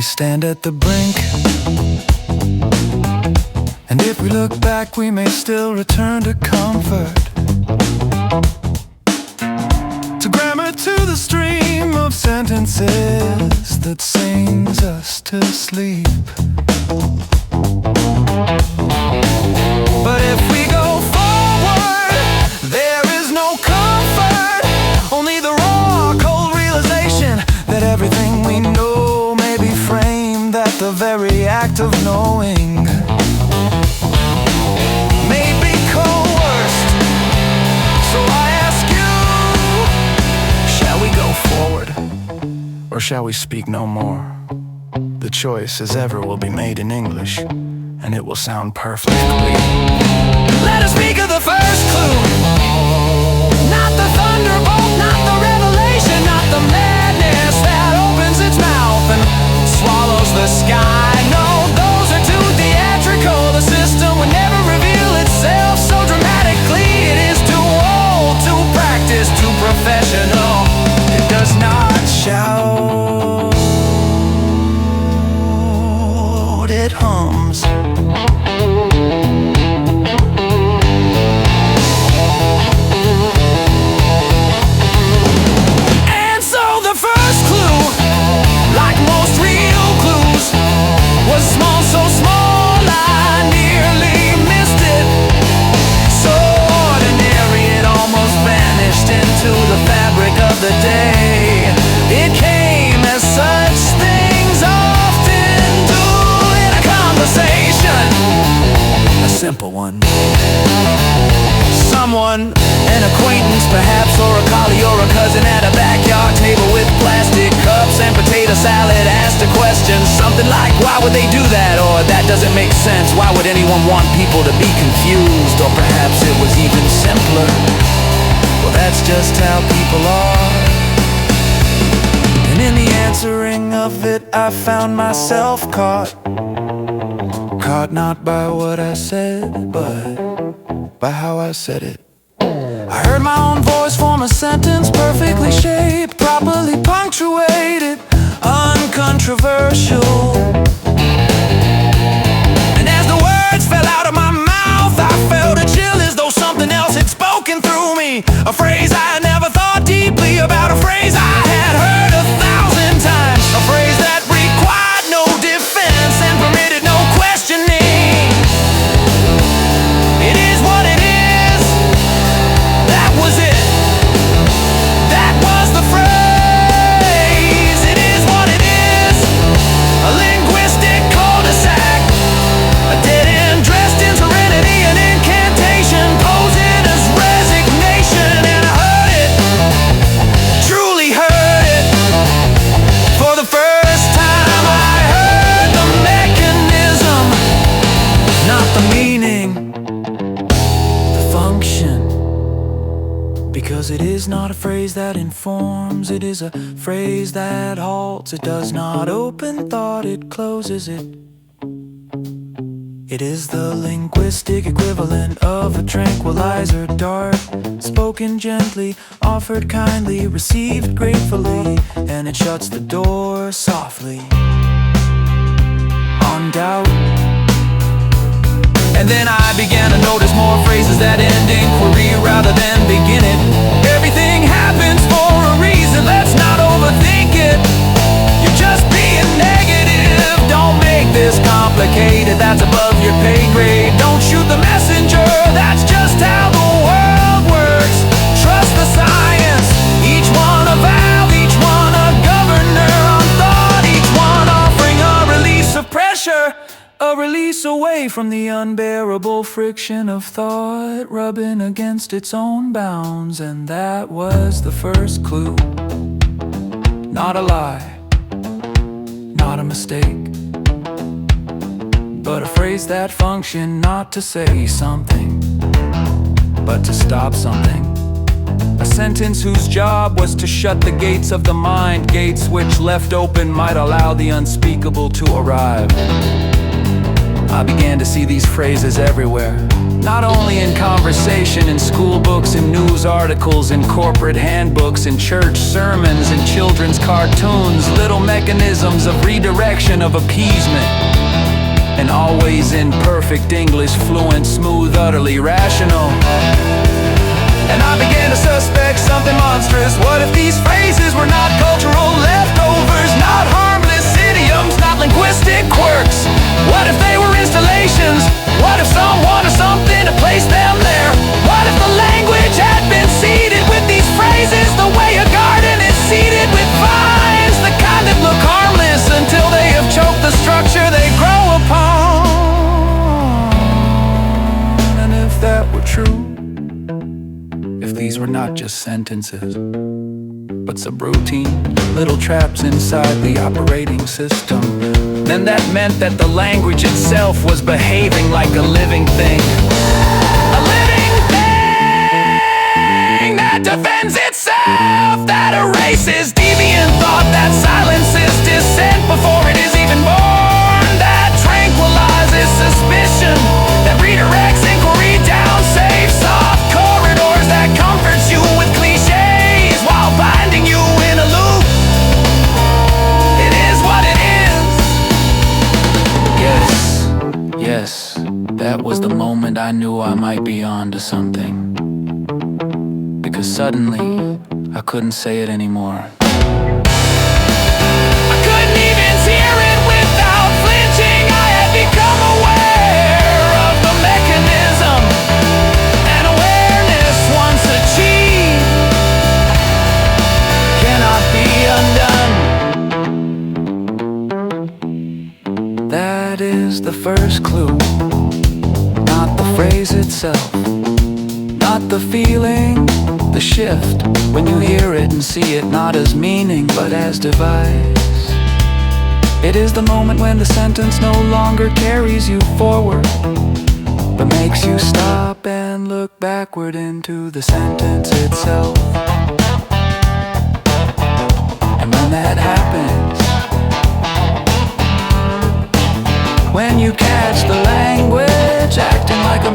stand at the brink, and if we look back, we may still return to comfort, to grammar, to the stream of sentences that sings us to sleep. But if we go forward, there is no comfort, only the raw, cold realization that everything we know may be framed, that the very act of knowing may be coerced. So I ask you, shall we go forward, or shall we speak no more? The choice, as ever, will be made in English, and it will sound perfectly. Let us speak of the first clue. Not the thunderbolt, not the revelation, not the madness that opens its mouth and swallows the sky. No, those are too theatrical. The system would never reveal itself so dramatically. It is too old, too practiced, too professional. It does not shout, it hums. And so the first clue, like most real clues, was small, so small I nearly missed it. So ordinary it almost vanished into the fabric of the day. It came as such things often do in a conversation, a simple one. Someone, an acquaintance perhaps, or a colleague or a cousin at a backyard table with plastic cups and potato salad, asked a question, something like, why would they do that? Or that doesn't make sense, why would anyone want people to be confused? Or perhaps it was even simpler, well, that's just how people are. And in the answering of it, I found myself caught not by what I said, but by how I said it. I heard my own voice form a sentence perfectly shaped, properly punctuated, uncontroversial. And as the words fell out of my mouth, I felt a chill as though something else had spoken through me. A phrase I had never thought deeply about, a phrase I had heard 1,000 times, a phrase that required no defense and permitted no questioning. It is what it is. That was it. That was the phrase. It is what it is. A linguistic cul-de-sac, a dead end dressed in serenity, an incantation posing as resignation. And I heard it, truly heard it. For the first time I heard the mechanism, not the meaning, the function. Because it is not a phrase that informs, it is a phrase that halts. It does not open thought, it closes it. It is the linguistic equivalent of a tranquilizer dart, spoken gently, offered kindly, received gratefully, and it shuts the door softly on doubt. And then I began to notice more phrases that end inquiry rather than begin it. Everything happens for a reason, let's not overthink it. You're just being negative, don't make this complicated. That's above your pay grade. Don't shoot the messenger, that's just how the world works. Trust the science, each one a valve, each one a governor on thought, each one offering a release of pressure, a release away from the unbearable friction of thought rubbing against its own bounds. And that was the first clue. Not a lie, not a mistake, but a phrase that functioned not to say something, but to stop something. A sentence whose job was to shut the gates of the mind, gates which left open might allow the unspeakable to arrive. I began to see these phrases everywhere. Not only in conversation, in school books, in news articles, in corporate handbooks, in church sermons, in children's cartoons. Little mechanisms of redirection, of appeasement. And always in perfect English, fluent, smooth, utterly rational. And I began to suspect something monstrous. What if these phrases were not cultural leftovers, not harmless idioms, not linguistic quirks? What if they were installations? What if someone or something had placed them there? What if the language had been seeded with these phrases, the way a garden is seeded with vines, the kind that look harmless until they have choked the structure they grow upon? And if that were true, if these were not just sentences, but subroutine, little traps inside the operating system, then that meant that the language itself was behaving like a living thing. A living thing that defends itself, that erases deviant thought, that silences dissent before it is even born, that tranquilizes suspicion, that redirects inquiry down safe, soft corridors, that comforts you with cliches while binding you in a loop. It is what it is. Yes, that was the moment I knew I might be onto something. Because suddenly, I couldn't say it anymore. I couldn't even hear it without flinching. I had become aware of the mechanism. And awareness, once achieved, cannot be undone. That is the first clue. Not the phrase itself, not the feeling, the shift when you hear it and see it not as meaning but as device. It is the moment when the sentence no longer carries you forward, but makes you stop and look backward into the sentence itself. And when that happens, when you catch the language acting like a